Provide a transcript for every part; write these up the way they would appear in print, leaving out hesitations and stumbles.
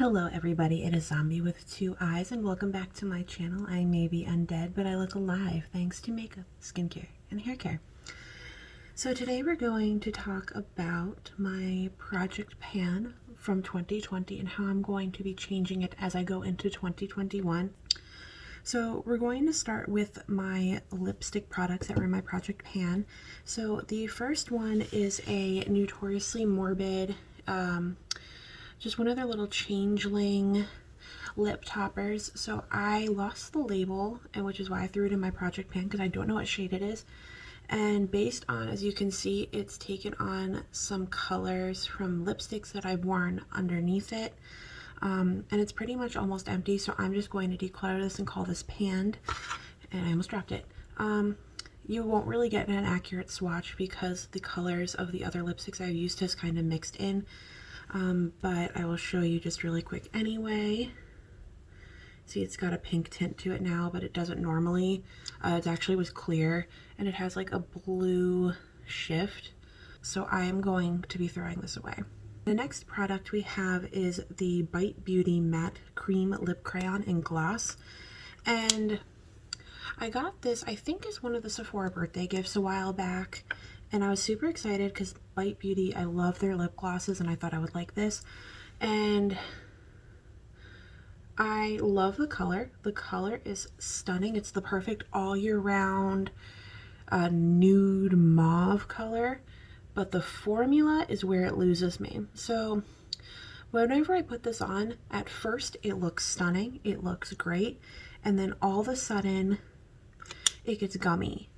Hello everybody, it is Zombie with two eyes and welcome back to my channel. I may be undead, but I look alive thanks to makeup, skincare, and hair care. So today we're going to talk about my project pan from 2020 and how I'm going to be changing it as I go into 2021. So we're going to start with my lipstick products that were in my project pan. So the first one is a Notoriously Morbid, just one of their little changeling lip toppers. So I lost the label, and which is why I threw it in my project pan because I don't know what shade it is. And based on, as you can see, it's taken on some colors from lipsticks that I've worn underneath it. And it's pretty much almost empty, so I'm just going to declutter this and call this panned. And I almost dropped it. You won't really get an accurate swatch because the colors of the other lipsticks I've used has kind of mixed in. But I will show you just really quick anyway. See, it's got a pink tint to it now, but it doesn't normally. It actually was clear, and it has like a blue shift. So I am going to be throwing this away. The next product we have is the Bite Beauty Matte Cream Lip Crayon in Gloss. And I got this, I think, as one of the Sephora birthday gifts a while back. And I was super excited because Bite Beauty, I love their lip glosses and I thought I would like this. And I love the color. The color is stunning. It's the perfect all year round nude mauve color. But the formula is where it loses me. So whenever I put this on, at first it looks stunning. It looks great. And then all of a sudden it gets gummy.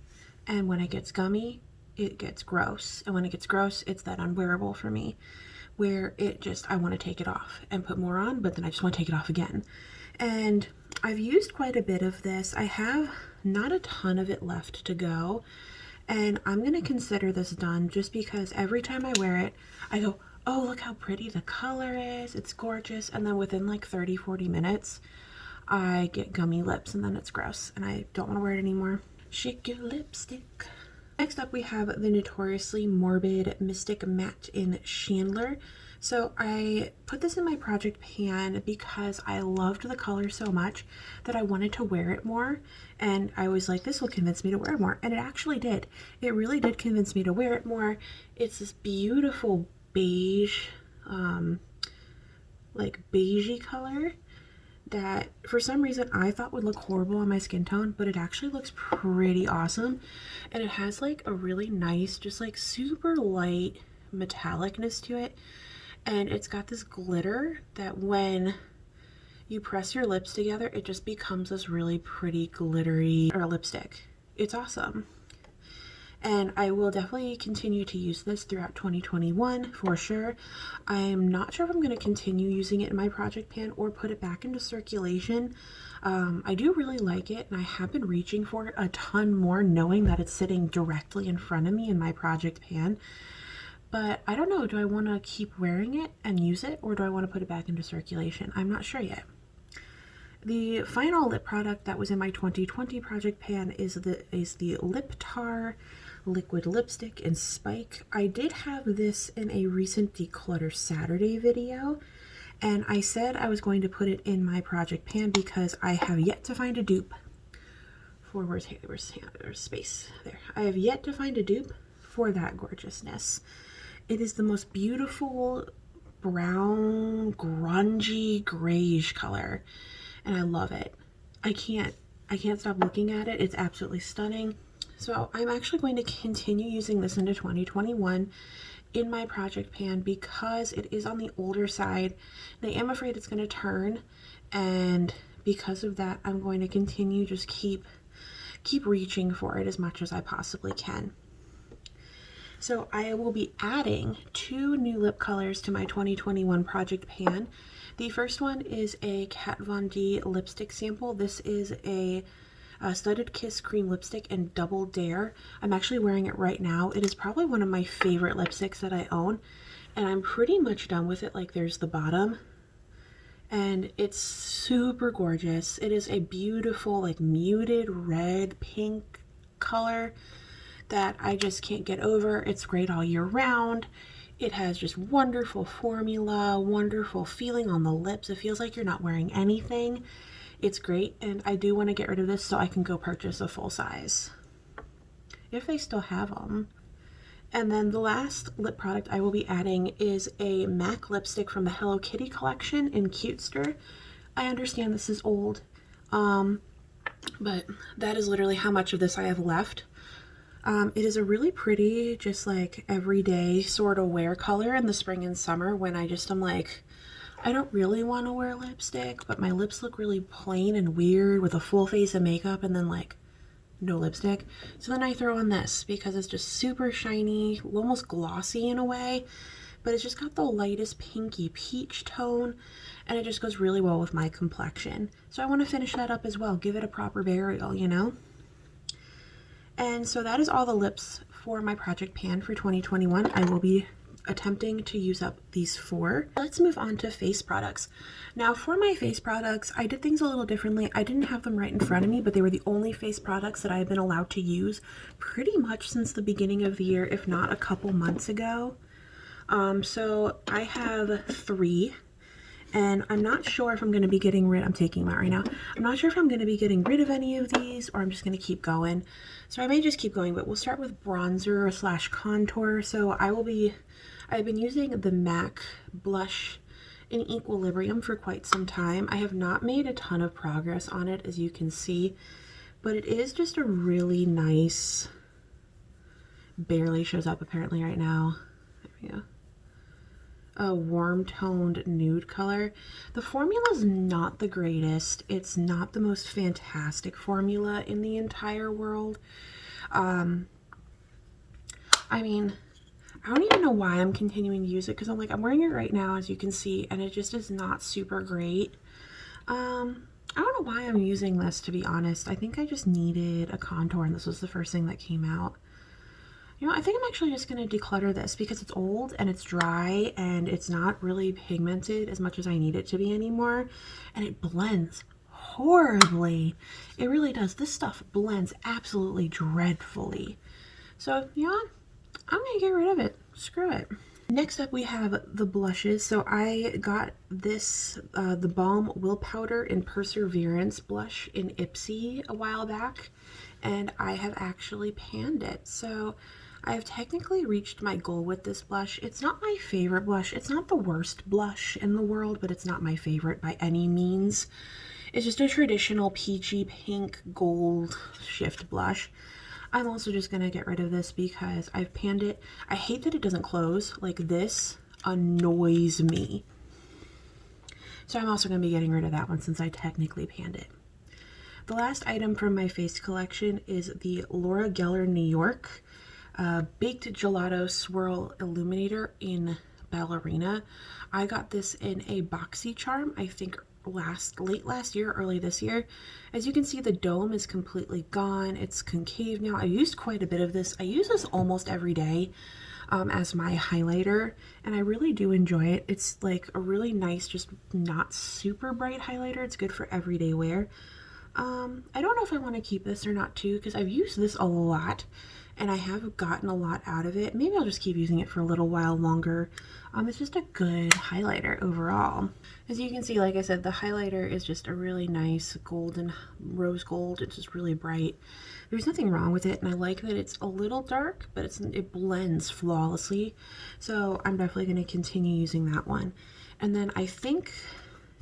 And when it gets gummy, it gets gross, and when it gets gross, it's that unwearable for me where it just, I want to take it off and put more on, but then I just want to take it off again. And I've used quite a bit of this. I have not a ton of it left to go, and I'm going to consider this done just because every time I wear it, I go, oh, look how pretty the color is, it's gorgeous, and then within like 30-40 minutes I get gummy lips and then it's gross and I don't want to wear it anymore. Shake your lipstick. Next up we have the Notoriously Morbid Mystic Matte in Chandler. So I put this in my project pan because I loved the color so much that I wanted to wear it more, and I was like, this will convince me to wear it more, and it actually did. It really did convince me to wear it more. It's this beautiful beige, like beigey color that for some reason I thought would look horrible on my skin tone, but it actually looks pretty awesome. And it has like a really nice, just like super light metallicness to it. And it's got this glitter that when you press your lips together, it just becomes this really pretty glittery lipstick. It's awesome. And I will definitely continue to use this throughout 2021 for sure. I'm not sure if I'm going to continue using it in my project pan or put it back into circulation. I do really like it, and I have been reaching for it a ton more, knowing that it's sitting directly in front of me in my project pan. But I don't know, do I want to keep wearing it and use it, or do I want to put it back into circulation? I'm not sure yet. The final lip product that was in my 2020 project pan is the Lip Tar Liquid Lipstick in Spike. I did have this in a recent Declutter Saturday video, and I said I was going to put it in my project pan because I have yet to find a dupe for, where's space there. I have yet to find a dupe for that gorgeousness. It is the most beautiful brown, grungy, grayish color, and I love it. I can't stop looking at it. It's absolutely stunning. So I'm actually going to continue using this into 2021 in my project pan because it is on the older side. And I am afraid it's going to turn, and because of that, I'm going to continue just keep reaching for it as much as I possibly can. So I will be adding 2 new lip colors to my 2021 project pan. The first one is a Kat Von D lipstick sample. This is a Studded Kiss Cream Lipstick in Double Dare. I'm actually wearing it right now. It is probably one of my favorite lipsticks that I own, and I'm pretty much done with it. Like, there's the bottom, and it's super gorgeous. It is a beautiful, like, muted red pink color that I just can't get over. It's great all year round. It has just wonderful formula, wonderful feeling on the lips. It feels like you're not wearing anything. It's great, and I do want to get rid of this so I can go purchase a full size, if they still have them. And then the last lip product I will be adding is a MAC lipstick from the Hello Kitty collection in Cutester. I understand this is old, but that is literally how much of this I have left. It is a really pretty, just like everyday sort of wear color in the spring and summer when I just am like, I don't really want to wear lipstick, but my lips look really plain and weird with a full face of makeup and then like no lipstick. So then I throw on this because it's just super shiny, almost glossy in a way, but it's just got the lightest pinky peach tone and it just goes really well with my complexion. So I want to finish that up as well, give it a proper burial, you know? And so that is all the lips for my project pan for 2021. I will be attempting to use up these 4. Let's move on to face products. Now for my face products, I did things a little differently. I didn't have them right in front of me, but they were the only face products that I've been allowed to use pretty much since the beginning of the year, if not a couple months ago. So I have 3. And I'm not sure if I'm going to be getting rid, I'm taking them out right now. I'm not sure if I'm going to be getting rid of any of these or I'm just going to keep going. So I may just keep going, but we'll start with bronzer / contour. So I've been using the MAC blush in Equilibrium for quite some time. I have not made a ton of progress on it, as you can see, but it is just a really nice, barely shows up apparently right now. There we go. A warm toned nude color. The formula is not the greatest. It's not the most fantastic formula in the entire world. I mean, I don't even know why I'm continuing to use it because I'm wearing it right now, as you can see, and it just is not super great. I don't know why I'm using this, to be honest. I think I just needed a contour and this was the first thing that came out. You know, I think I'm actually just going to declutter this because it's old and it's dry and it's not really pigmented as much as I need it to be anymore. And it blends horribly. It really does. This stuff blends absolutely dreadfully. So, you know, I'm going to get rid of it. Screw it. Next up we have the blushes. So I got this, the Balm Will Powder in Perseverance blush in Ipsy a while back. And I have actually panned it. So I've technically reached my goal with this blush. It's not my favorite blush. It's not the worst blush in the world, but it's not my favorite by any means. It's just a traditional peachy pink gold shift blush. I'm also just going to get rid of this because I've panned it. I hate that it doesn't close. Like, this annoys me. So I'm also going to be getting rid of that one since I technically panned it. The last item from my face collection is the Laura Geller New York Baked Gelato Swirl Illuminator in Ballerina. I got this in a BoxyCharm, I think late last year, early this year. As you can see, the dome is completely gone. It's concave now. I used quite a bit of this. I use this almost every day as my highlighter, and I really do enjoy it. It's like a really nice, just not super bright highlighter. It's good for everyday wear. I don't know if I want to keep this or not too, because I've used this a lot and I have gotten a lot out of it. Maybe I'll just keep using it for a little while longer. It's just a good highlighter overall. As you can see, like I said, the highlighter is just a really nice golden rose gold. It's just really bright. There's nothing wrong with it, and I like that it's a little dark, but it blends flawlessly. So I'm definitely going to continue using that one. And then I think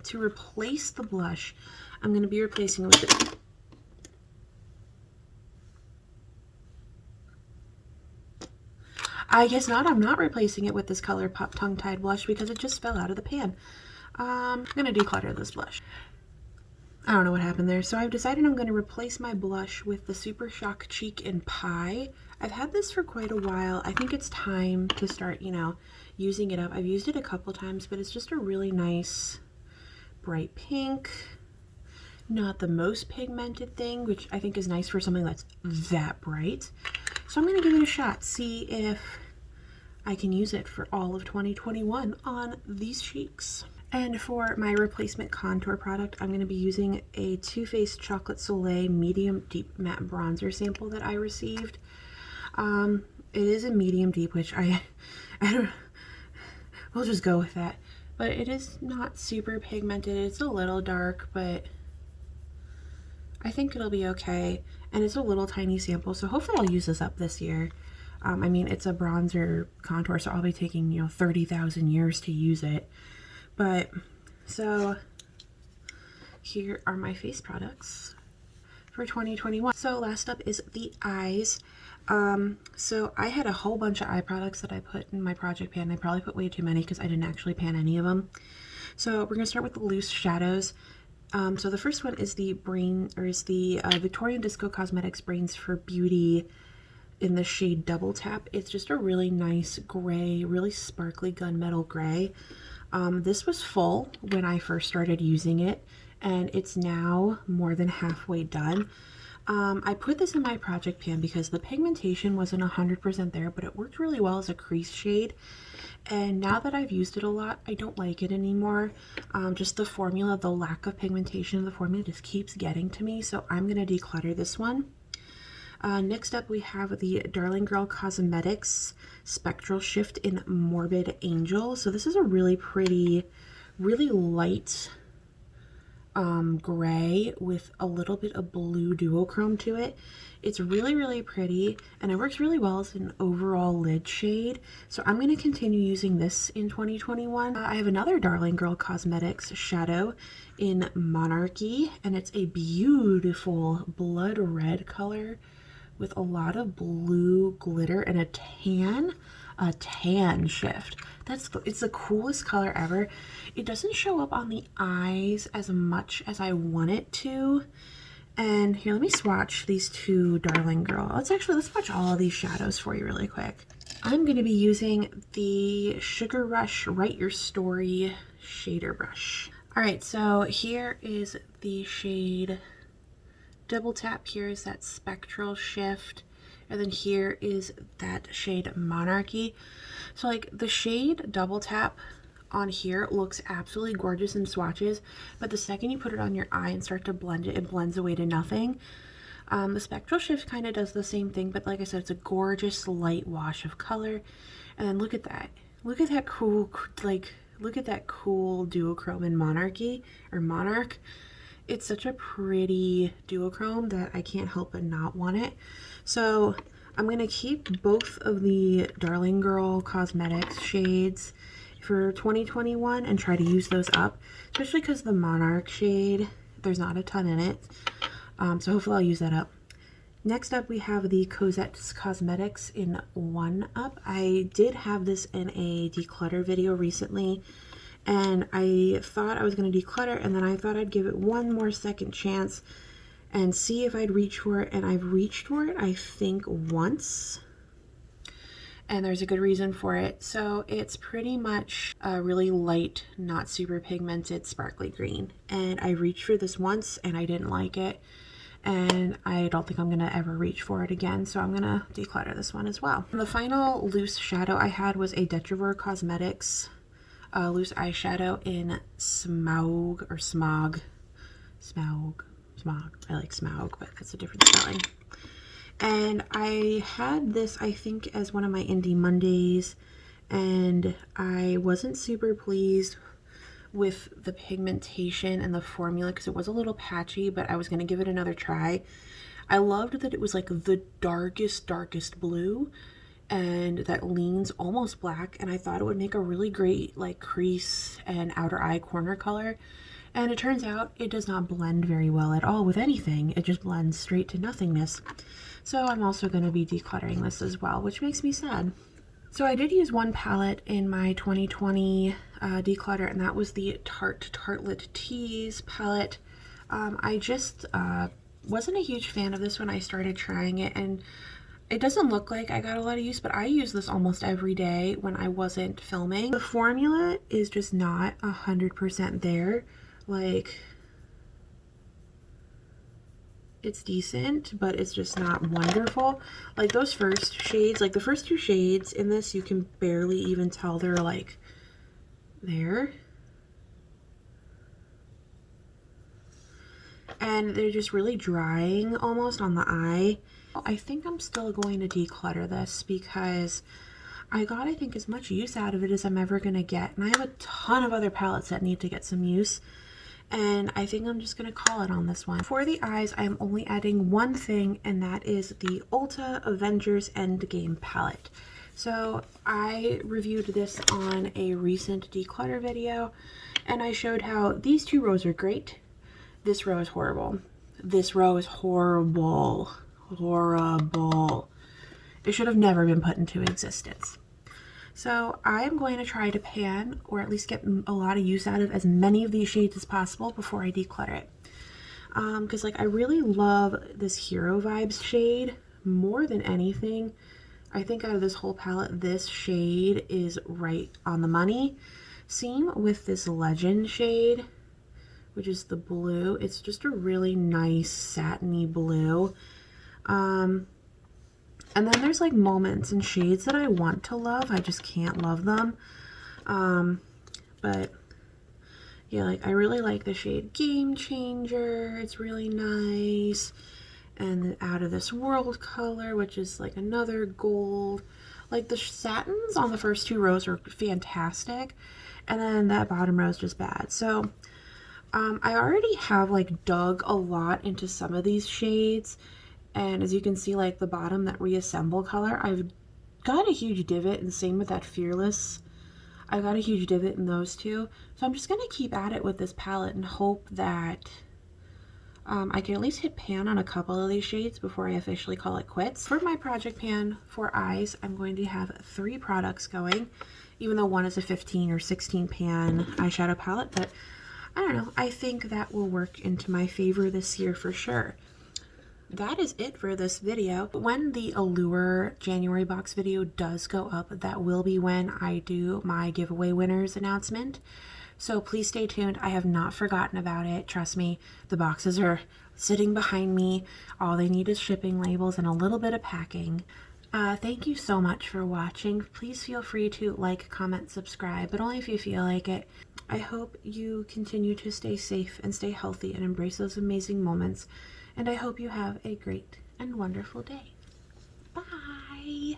to replace the blush, I'm going to be replacing it with it. I guess not. I'm not replacing it with this ColourPop Tongue Tied blush because it just fell out of the pan. I'm going to declutter this blush. I don't know what happened there. So I've decided I'm going to replace my blush with the Super Shock Cheek in Pie. I've had this for quite a while. I think it's time to start, you know, using it up. I've used it a couple times, but it's just a really nice bright pink. Not the most pigmented thing, which I think is nice for something that's that bright. So I'm going to give it a shot, see if I can use it for all of 2021 on these cheeks. And for my replacement contour product, I'm going to be using a Too Faced Chocolate Soleil Medium Deep Matte Bronzer sample that I received. It is a medium deep, which I don't we'll just go with that. But it is not super pigmented. It's a little dark, but I think it'll be okay. And it's a little tiny sample, so hopefully I'll use this up this year. I mean, it's a bronzer contour, so I'll be taking, you know, 30,000 years to use it. But, so here are my face products for 2021. So last up is the eyes. So I had a whole bunch of eye products that I put in my project pan. I probably put way too many because I didn't actually pan any of them. So we're gonna start with the loose shadows. So the first one is the Victorian Disco Cosmetics Brains for Beauty in the shade Double Tap. It's just a really nice gray, really sparkly gunmetal gray. This was full when I first started using it, and it's now more than halfway done. I put this in my project pan because the pigmentation wasn't 100% there, but it worked really well as a crease shade. And now that I've used it a lot, I don't like it anymore. Just the formula, the lack of pigmentation of the formula just keeps getting to me, so I'm going to declutter this one. Next up, we have the Darling Girl Cosmetics Spectral Shift in Morbid Angel. So this is a really pretty, really light gray with a little bit of blue duochrome to it. It's really, really pretty, and it works really well as an overall lid shade. So I'm going to continue using this in 2021. I have another Darling Girl Cosmetics shadow in Monarchy, and it's a beautiful blood red color with a lot of blue glitter and a tan shift. It's the coolest color ever. It doesn't show up on the eyes as much as I want it to. And here, let me swatch these two Darling Girl. Let's swatch all of these shadows for you really quick. I'm going to be using the Sugar Rush Write Your Story shader brush. All right, so here is the shade Double Tap. Here is that Spectral Shift, and then here is that shade Monarchy. So like the shade Double Tap on here looks absolutely gorgeous in swatches, but the second you put it on your eye and start to blend it, it blends away to nothing. The Spectral Shift kind of does the same thing, but like I said, it's a gorgeous light wash of color. And then look at that. Look at that cool, look at that cool duochrome in Monarchy, or Monarch. It's such a pretty duochrome that I can't help but not want it. So I'm going to keep both of the Darling Girl Cosmetics shades for 2021 and try to use those up, especially because the Monarch shade, there's not a ton in it. So hopefully I'll use that up. Next up, we have the Cosette Cosmetics in 1-Up. I did have this in a declutter video recently, and I thought I was going to declutter, and then I thought I'd give it one more second chance and see if I'd reach for it, and I've reached for it, I think, once. And there's a good reason for it. So it's pretty much a really light, not super pigmented, sparkly green. And I reached for this once, and I didn't like it. And I don't think I'm going to ever reach for it again, so I'm going to declutter this one as well. And the final loose shadow I had was a Declutter Cosmetics loose eyeshadow in Smog. I like Smog, but that's a different spelling. And I had this, I think, as one of my Indie Mondays, and I wasn't super pleased with the pigmentation and the formula because it was a little patchy, but I was going to give it another try. I loved that it was like the darkest blue, and that leans almost black, and I thought it would make a really great like crease and outer eye corner color. And it turns out it does not blend very well at all with anything. It just blends straight to nothingness. So I'm also going to be decluttering this as well, which makes me sad. So I did use one palette in my 2020 declutter, and that was the Tartelette Tease palette. I just wasn't a huge fan of this when I started trying it, and it doesn't look like I got a lot of use, but I use this almost every day when I wasn't filming. The formula is just not 100% there. Like, it's decent, but it's just not wonderful. Like those first shades, like the first two shades in this, you can barely even tell they're like there. And they're just really drying almost on the eye. I think I'm still going to declutter this because I got, I think, as much use out of it as I'm ever going to get. And I have a ton of other palettes that need to get some use. And I think I'm just going to call it on this one. For the eyes, I'm only adding one thing, and that is the Ulta Avengers Endgame palette. So I reviewed this on a recent declutter video, and I showed how these two rows are great. This row is horrible. This row is horrible. Horrible. It should have never been put into existence. So I'm going to try to pan, or at least get a lot of use out of as many of these shades as possible before I declutter it. Because like I really love this Hero Vibes shade more than anything. I think out of this whole palette, this shade is right on the money. Same with this Legend shade, which is the blue. It's just a really nice satiny blue. And then there's like moments and shades that I want to love. I just can't love them. But yeah, like I really like the shade Game Changer. It's really nice. And the Out of This World color, which is like another gold. Like the satins on the first two rows are fantastic. And then that bottom row is just bad. So I already have like dug a lot into some of these shades. And as you can see, like the bottom, that Reassemble color, I've got a huge divot, and same with that Fearless. I got a huge divot in those two. So I'm just going to keep at it with this palette and hope that I can at least hit pan on a couple of these shades before I officially call it quits. For my project pan for eyes, I'm going to have 3 products going, even though one is a 15 or 16 pan eyeshadow palette. But I don't know, I think that will work into my favor this year for sure. That is it for this video. When the Allure January box video does go up, that will be when I do my giveaway winners announcement. So please stay tuned. I have not forgotten about it. Trust me, the boxes are sitting behind me. All they need is shipping labels and a little bit of packing. Thank you so much for watching. Please feel free to like, comment, subscribe, but only if you feel like it. I hope you continue to stay safe and stay healthy and embrace those amazing moments. And I hope you have a great and wonderful day. Bye!